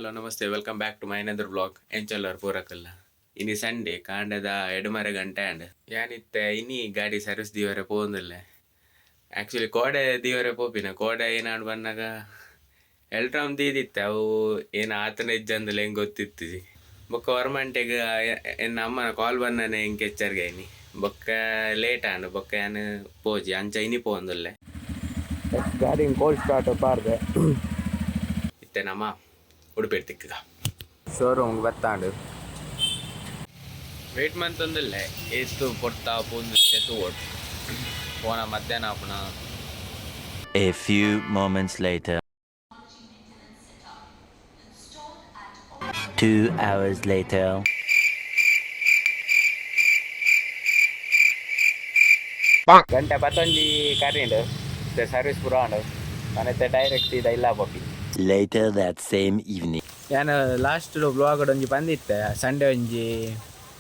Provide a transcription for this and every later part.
Hello ನಮಸ್ತೆ welcome back to my another vlog ಎಂಚಲ್ಲರ್ ಪೂರಕಲ್ಲ ಇನಿ ಸಂಡೇ ಕಾಂಡದ ಎಡಮರೆ ಗಂಟೆ ಆಂಡ್ ಯಾನಿತ್ತೆ ಇನಿ ಗಾಡಿ ಸರ್ವಿಸ್ ದಿವರೆ ಪೋಂದಿಲ್ಲ ಆ್ಯಕ್ಚುಲಿ ಕೋಡೆ ದಿವರೆ ಪೋಪಿನ ಕೋಡೆ ಏನಾಡು ಬಂದಾಗ ಎಲ್ಟ್ರಾಮ್ ದೀದಿತ್ತೆ ಅವು ಏನು ಆತನ ಇಜ್ಜಂದಲ್ಲ ಹೆಂಗೆ ಗೊತ್ತಿತ್ತು ಬೊಕ್ಕ ವರ್ಮಂಟೆಗೆ ಎನ್ನ ಅಮ್ಮನ ಕಾಲ್ ಬಂದನೆ ಹಿಂಗೆ ಕೆಚ್ಚರ್ಗೆ ಇನಿ ಬೊಕ್ಕ ಲೇಟ್ ಆಂಡ್ ಬೊಕ್ಕ ಏನು ಪೋಜಿ ಅಂಚ ಇನಿ ಪೋಂದಿಲ್ಲ ಗಾಡಿ ಕೋಲ್ಡ್ ಸ್ಟಾರ್ಟ್ ಪಾರ್ದೆ ಇತ್ತೆ ನಮ್ಮ ಉಡುಪಿ ತಿಕ್ಕದ ಶೋರೂಮ್ ಬತ್ತಾಂಡು ವೆಯ್ಟ್ ಮಂತೊಂದಿಲ್ಲ ಏತು ಕೊಡ್ತಾ ಪೋಂದು ಎತ್ತು ಓಟ್ ಪೋನ ಮಧ್ಯಾಹ್ನ ಆಪುನ. A few moments later. 2 hours later. ಗಂಟೆ 11 ಕರೀಂಡು ಸರ್ವಿಸ್ ಪೂರ ಉಂಡು ಮನೆತ್ತೆ ಡೈರೆಕ್ಟ್ ಇದ ಇಲ್ಲ Bappi. Later that same evening. ನಾನು ಲಾಸ್ಟ್ ಬ್ಲಾಗ್ ಒಂಜಿ ಬಂದಿತ್ತೆ ಸಂಡೇ ಒಂಜಿ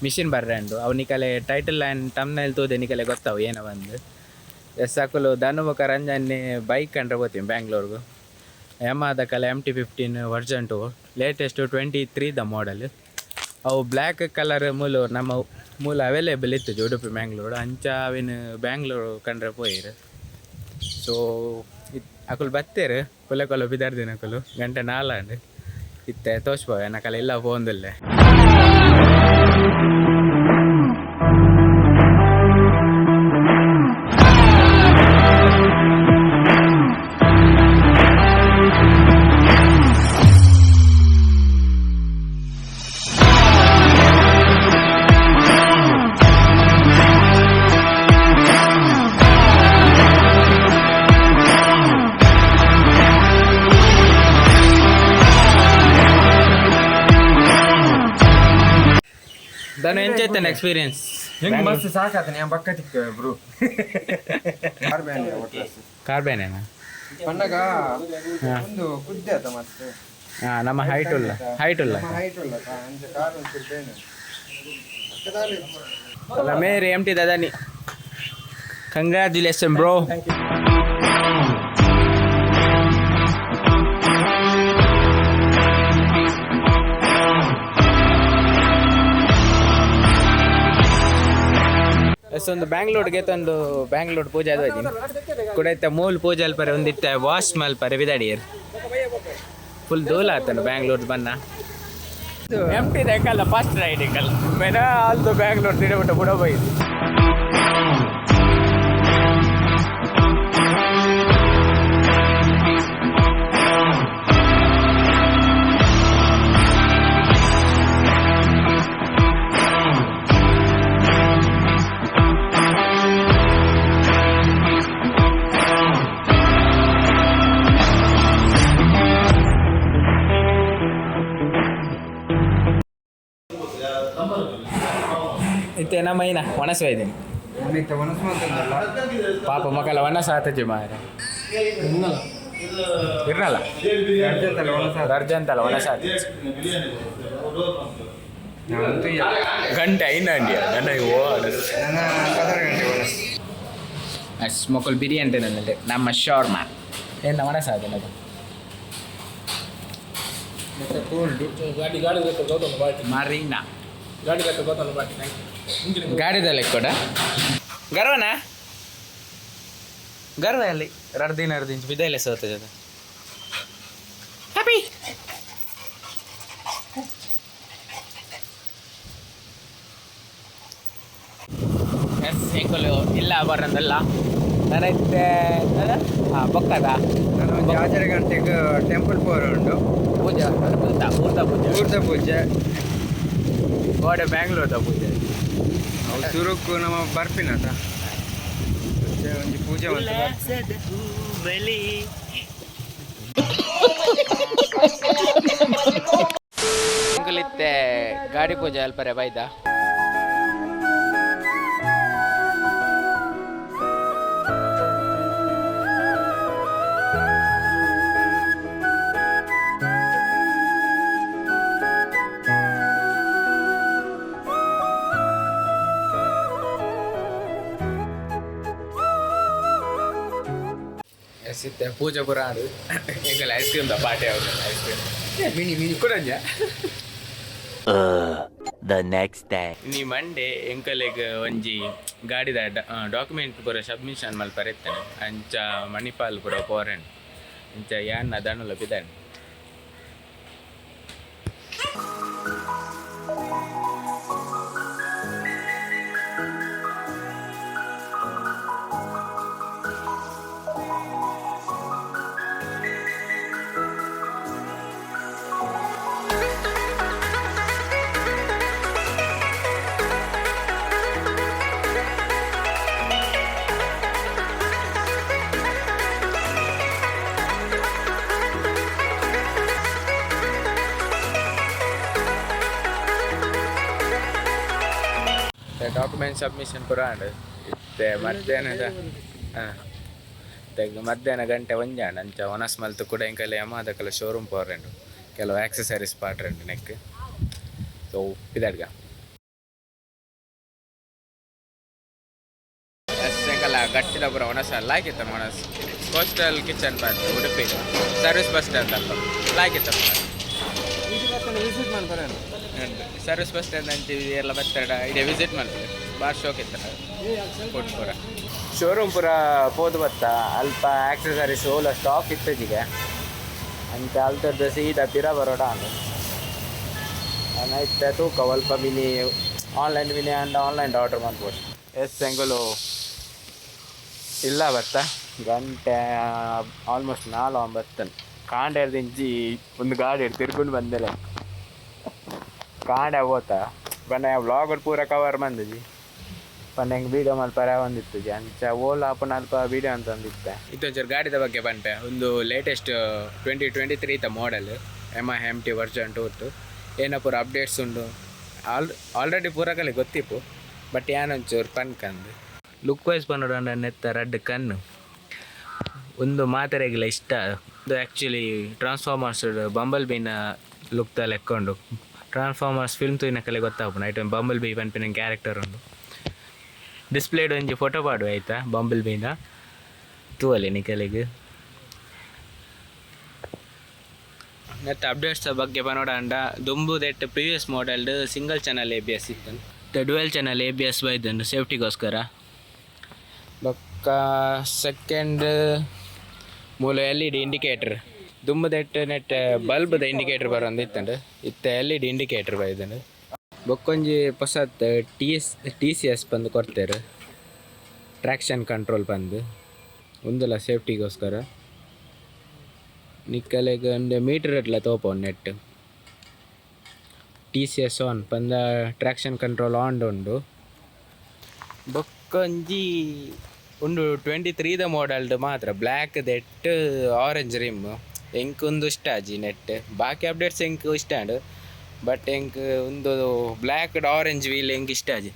ಮಿಷಿನ್ ಬರ್ರೆಂಡು ಅವು ನಿಕಲೆ ಟೈಟಲ್ ಆ್ಯಂಡ್ ತಮ್ನಲ್ಲಿ ತೋದೆ ನಿಕಲೆ ಗೊತ್ತಾವು ಏನೋ ಒಂದು ಎಸ್ ಹಾಕಲು ಧನುಮುಖ ರಂಜನೆ ಬೈಕ್ ಕಂಡ್ರೆ ಹೋಗ್ತೀನಿ ಬ್ಯಾಂಗ್ಳೂರ್ಗು ಯಮಾದ ಕಲೆ MT-15 ವರ್ಷನ್ 2 ಲೇಟೆಸ್ಟು 23 ದ ಮಾಡಲ್ ಅವು ಬ್ಲ್ಯಾಕ್ ಕಲರ್ ನಮ್ಮ ಮೂಲ ಅವೈಲೇಬಲ್ ಇತ್ತು ಉಡುಪಿ ಮ್ಯಾಂಗ್ಳೂರು ಅಂಚ ಅವಿನ ಬ್ಯಾಂಗ್ಳೂರು ಕಂಡ್ರೆ ಪೋಯಿರು ಸೊ ಅಕುಲು ಬತ್ತೇರು ಕೊಲೆ ಬಿದಾರ್ದಿನಕಲು ಗಂಟೆ 4 ಇತ್ತೆ ತೋಚ್ಬೋವೆ ನಕಲೆ ಇಲ್ಲ ಪೋಂದಿಲ್ಲೆ. ಧನು ಎಂಚೈತೇನೆ ಎಕ್ಸ್ಪೀರಿಯನ್ಸ್ ಹೆಂಗ್ ಮಸ್ತ್ ಸಾಕಾತ ನಾನು ಬಕ್ಕ ತಿಕ್ಕ ಬ್ರೋ ಕಾರ್ಬೇನೇನಾ ಪನ್ನಗ ಒಂದು ಕುದ್ದೆ ಆತ ಮಸ್ತ್ ನಮ್ಮ ಹೈಟ್ ಉಲ್ಲ ಅಂಜ ಕಾರ್ ಒಂದು ಬೇನೆ ಅಲ್ಲ ಮೇರಿ MT ದಾದಾನಿ ಕಂಗ್ರಾಚುಲೇಷನ್ ಬ್ರೋ. ಒಂದು ಬ್ಯಾಂಗ್ಳೂರ್ಗೆ ತಂದು ಬ್ಯಾಂಗ್ಳೂರ್ ಪೂಜೆ ಅದು ಕುಡೈತೆ ಮೂಲ ಪೂಜೆ ಅಲ್ಪರೆ ಒಂದಿತ್ತೆ ವಾಶ್ ಮಲ್ಪರೆ ವಿದಾಡಿಯರ್ ಫುಲ್ ಧೂಲ ಆತನು ಬ್ಯಾಂಗ್ಳೂರ್ ಬನ್ನ MT ದೇಕಲ್ಲ ಫಸ್ಟ್ ರೈಡಿಂಗಲ್ಲ ಮೇನ ಅಲ್ದು ಬ್ಯಾಂಗ್ಳೂರ್ ತಿರುಬಿಟ್ಟು ಬಿಡೋಬೈದು ಇತ್ತೇನ ಮೈನ ಒಣಸ ಇದ್ದೀನಿ ಪಾಪ ಮಕ್ಕಳ ಒಣಸ ಆತಜಿ ಮಾರ ಇರ್ನಲ್ಲ ಅರ್ಜೆಂಟಲ್ಲ ಒಣಸ ಗಂಟೆ ಐನಂಡಿ ನನ್ನ ಅಷ್ಟು ಮಕ್ಕಳು ಬಿರಿಯಾನಿ ನನ್ನಲ್ಲಿ ನಮ್ಮ ಶೋರ್ಮ ಏನು ಒಣಸ ಅದನ್ನದು ಮಾರೀನ ಗಾಡಿದಲ್ಲಿ ಕೂಡ ಗರ್ವ ಅಲ್ಲಿ ಅರ್ಧಿಂಚ್ ಬಿದ್ದಲೆ ಸೋತದೆ ಅದು ಹ್ಯಾಪಿ ಎಸ್ ಏಕಲು ಇಲ್ಲ ಬರಂದಲ್ಲ ನನೈತೆ ಬೊಕ್ಕದ ಆಚರ ಗಂಟೆಗೆ ಟೆಂಪಲ್ ಪೋರ್ ಉಂಟು ಪೂಜೆ ಊರ್ದ ಪೂಜೆ ಗೋಡೆ ಬ್ಯಾಂಗ್ಳೂರ್ದ ಪೂಜೆ ಸುರುಕ್ಕು ನಮ್ಮ ಬರ್ಪಿನತ ಒಂಜಿ ಪೂಜೆ ಅಂಕಲಿತ್ತೆ ಗಾಡಿ ಪೂಜೆ ಅಲ್ಪರೆ ಬೈದ ಸಿತ್ತೆ ಪೂಜೆ ಪುರ ಆಡು ಎಂಕಲ್ ಐಸ್ ಕ್ರೀಮ್ ದ ಪಾರ್ಟಿ ಆಗುತ್ತೆ ಐಸ್ ಕ್ರೀಮ್ ಮಿನಿ ಕೊಡಂಜ The next day. ನೀ ಮಂಡೆ ಎಂಕಲೆಗ್ ಒಂಜಿ ಗಾಡಿದ ಡಾಕ್ಯುಮೆಂಟ್ ಪೂರ ಸಬ್ಮಿಷನ್ ಮಲ್ಪರೆತ್ತನೆ ಅಂಚ ಮಣಿಪಾಲ್ ಪೂರ ಪೋರೆಂಡ್ ಅಂಚ ಯಾನ್ ಅದನ್ನುಲ ಬಿದ್ದಾನೆ ಡಾಕ್ಯುಮೆಂಟ್ ಸಬ್ಮಿಷನ್ ಪೂರ ಆಂಡ್ ಇತ್ತೆ ಮಧ್ಯಾಹ್ನದ ಮಧ್ಯಾಹ್ನ ಗಂಟೆ ಒಂಜಾಂಡ್ ಅಂಚ ಒನಸ್ ಮಲ್ತು ಕೂಡ ಎಂಕಲ್ಲ ಯಮಹದಕಲ ಶೋರೂಮ್ ಪೋರೆಂಡು ಕೆಲವು ಆಕ್ಸೆಸರೀಸ್ ಪಾಟ್ರೆಂಡು ನೆಕ್ ಸೊ ಪಿದಾಡ್ಗ ಎಂಕಲ್ಲ ಗಟ್ಟಿದ ಪೂರ ಒನಸ್ ಲಾಯ್ಕಿತ್ತ ಮೊನಸ್ ಕೋಸ್ಟಲ್ ಕಿಚನ್ ಬಂದು ಉಡುಪಿ ಸರ್ವಿಸ್ ಬಸ್ ಸ್ಟ್ಯಾಂಡ್ ಅಲ್ಪ ಲಾಯ್ಕಿತ್ತ ವಿಸಿಟ್ ಮಾಡ್ತಾರೆ ಸರ್ವಿಸ್ ಬಸ್ ಸ್ಟ್ಯಾಂಡ್ ಅಂತೀವಿ ಎಲ್ಲ ಬತ್ತಾಡ ಇಡೀ ವಿಸಿಟ್ ಮಾಡ್ತೀವಿ ಭಾಳ ಶೋಕ್ ಇತ್ತ ಫುಡ್ ಪೂರ ಶೋರೂಮ್ ಪೂರ ಪೋದು ಬತ್ತ ಅಲ್ಪ ಆಕ್ಸೆಸರೀಸ್ ಓಲ ಸ್ಟಾಕ್ ಇತ್ತಜಿಗೆ ಅಂತ ಅಲ್ತದ್ದು ಸೀದಾ ಪಿರ ಬರೋಡ ಅಂದು ನೈಟ್ ತೂಕ ಅಲ್ಪ mini online mini and online order ಮಾಡ್ಬೋದು ಎಂಗಲು ಇಲ್ಲ ಬತ್ತ ಗಂಟೆ ಆಲ್ಮೋಸ್ಟ್ 4 ಬರ್ತನೆ ಕಾಂಡೆರ್ದಿಂಚಿ ಒಂದು ಗಾಡಿ ತಿರ್ಕೊಂಡು ಬಂದೆಲೆ ಕಾಂಡೆ ಹೋತ ಬಣ್ಣ ವ್ಲಾಗ್ ಪೂರ ಕವರ್ ಬಂದಿದ್ದಿ ಪನ್ನ ಹೆಂಗೆ ವೀಡಿಯೋ ಮಲ್ಪರ ಒಂದಿತ್ತು ಅಂಚ ಓಲ ಅಪ್ಪನ ಅಲ್ಪ ವೀಡಿಯೋ ಅಂತ ಒಂದಿತ್ತೆ ಇದೊಂಚೂರು ಗಾಡಿದ ಬಗ್ಗೆ ಬಂಟೆ ಒಂದು latest 2023 model Yamaha MT version 2 ಏನೋ ಪೂರ ಅಪ್ಡೇಟ್ಸ್ ಉಂಡು ಆಲ್ರೆಡಿ ಪೂರ ಕಲೆ ಗೊತ್ತಿಪ್ಪು ಬಟ್ ಏನೊಂಚೂರು ಪನ್ಕಂದು ಲುಕ್ ವೈಸ್ ಪನ್ನೋಡ ನೆತ್ತ ರಡ್ ಕಣ್ಣು ಒಂದು ಮಾತರೆಗಿಲ್ಲ ಇಷ್ಟ ಇದು ಆ್ಯಕ್ಚುಲಿ ಟ್ರಾನ್ಸ್ಫಾರ್ಮರ್ಸ್ ಬಂಬಲ್ ಬೀನ ಲುಕ್ತ ಲೆಕ್ಕೊಂಡು ಟ್ರಾನ್ಸ್ಫಾರ್ಮರ್ಸ್ ಫಿಲ್ಮ್ ತೂಯಿನ ಕಲೆ ಗೊತ್ತಾಗ್ಬೋದು ಐಟಮ್ ಬಂಬಲ್ ಬೀ ಪನ್ಪಿನ ಕ್ಯಾರೆಕ್ಟರ್ ಉಂಡು ಡಿಸ್ಪ್ಲೇಡ್ ಒಂಜಿ ಫೋಟೋ ಪಾಡು ಆಯ್ತಾ ಬಂಬಲ್ ಬೀನ ತೂವಲ್ಲಿ ನಿಕಲೆಗೆ ಮತ್ತು ಅಪ್ಡೇಟ್ಸ್ ಬಗ್ಗೆ ಪನೋಡ ಅಂಡ ದುಂಬು ದೆಟ್ ಪ್ರೀವಿಯಸ್ ಮಾಡೆಲ್ಡ್ ಸಿಂಗಲ್ ಚಾನಲ್ ABS ಇತ್ತು ಡ್ಯುವೆಲ್ ಚಾನಲ್ ABS ಬೈದಂಡು ಸೇಫ್ಟಿಗೋಸ್ಕರ ಬೊಕ್ಕ ಸೆಕೆಂಡ್ ಮೂಲ LED ಇಂಡಿಕೇಟರ್ ದುಂಬದೆಟ್ ನೆಟ್ ಬಲ್ಬ್ದ ಇಂಡಿಕೇಟರ್ ಬರೋಂದು ಇತ್ತಂಡು ಇತ್ತ LED ಇಂಡಿಕೇಟರ್ ಬೈದನು ಬೊಕ್ಕೊಂಜಿ ಹೊಸತ್ TCS ಬಂದು ಕೊಡ್ತೇರು ಟ್ರ್ಯಾಕ್ಷನ್ ಕಂಟ್ರೋಲ್ ಬಂದು ಒಂದಲ್ಲ ಸೇಫ್ಟಿಗೋಸ್ಕರ ನಿಕ್ಕಲೆಗೆ ಒಂದು ಮೀಟರ್ ಇಟ್ಲ ತೋಪ ನೆಟ್ TCS ಆನ್ ಪಂದ ಟ್ರ್ಯಾಕ್ಷನ್ ಕಂಟ್ರೋಲ್ ಆನ್ ಉಂಡು ಬೊಕ್ಕೊಂಜಿ ಒಂದು 23 ಮಾಡೆಲ್ಡ್ ಮಾತ್ರ ಬ್ಲ್ಯಾಕ್ ದೆಟ್ ಆರೆಂಜ್ ರಿಮ್ ಎಂಕ್ ಒಂದು ಇಷ್ಟ ಆಜಿ ನೆಟ್ ಬಾಕಿ ಅಪ್ಡೇಟ್ಸ್ ಎಂಕ್ ಇಷ್ಟ ಆಂಡು ಬಟ್ ಎಂಕ್ ಒಂದು ಬ್ಲ್ಯಾಕ್ ಆರೆಂಜ್ ವೀಲ್ ಎಂಕ್ ಇಷ್ಟ ಆಜಿ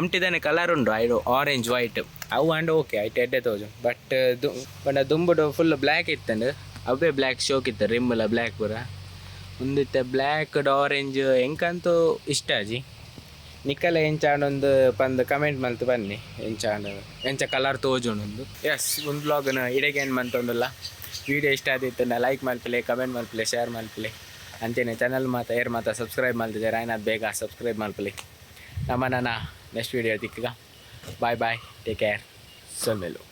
MT ದನೆ ಕಲರ್ ಉಂಡು ಐಡು ಆರೆಂಜ್ ವೈಟ್ ಅವು ಅಂಡ್ ಓಕೆ ಐಟ್ ಎಡ್ಡೆ ತೋಜು ಬಟ್ ಬಣ್ಣ ದುಂಬುಡು ಫುಲ್ ಬ್ಲ್ಯಾಕ್ ಇತ್ತಂಡು ಅವೇ ಬ್ಲ್ಯಾಕ್ ಶೋಕ್ ಇತ್ತು ರಿಮ್ಮೆಲ್ಲ ಬ್ಲ್ಯಾಕ್ ಪೂರ ಒಂದಿತ್ತೆ ಬ್ಲ್ಯಾಕ್ ಆರೆಂಜ್ ಎಂಕಂತೂ ಇಷ್ಟ ಆಜಿ ನಿಕ್ಕಲ ಎಂಚಾಂಡೊಂದು ಪಂದು ಕಮೆಂಟ್ ಮಲ್ತು ಬನ್ನಿ ಎಂಚ ಕಲರ್ ತೋಜುಂಡು ಎಸ್ ಒಂದು ಬ್ಲಾಗ್ನ ಇಡೆಗೇನು ಮಂತೊಂದುಲ್ಲ ವೀಡಿಯೋ ಇಷ್ಟ ಆದಿತ್ತು ಲೈಕ್ ಮಲ್ಪಲೆ ಕಮೆಂಟ್ ಮಲ್ಪಲೆ ಶೇರ್ ಮಲ್ಪಲೆ ಅಂತೇನೆ ಚಾನಲ್ ಮಾತಾ ಸಬ್ಸ್ಕ್ರೈಬ್ ಮಲ್ತಿದ್ದಾರೆ ಏನಾದ್ರು ಬೇಗ ಸಬ್ಸ್ಕ್ರೈಬ್ ಮಲ್ಪಲೆ ನಮ್ಮನ್ನ ನೆಕ್ಸ್ಟ್ ವೀಡಿಯೋ ದಿಕ್ಕ ಬಾಯ್ ಟೇಕ್ ಕೇರ್ ಸೊಲ್ಮೆಲು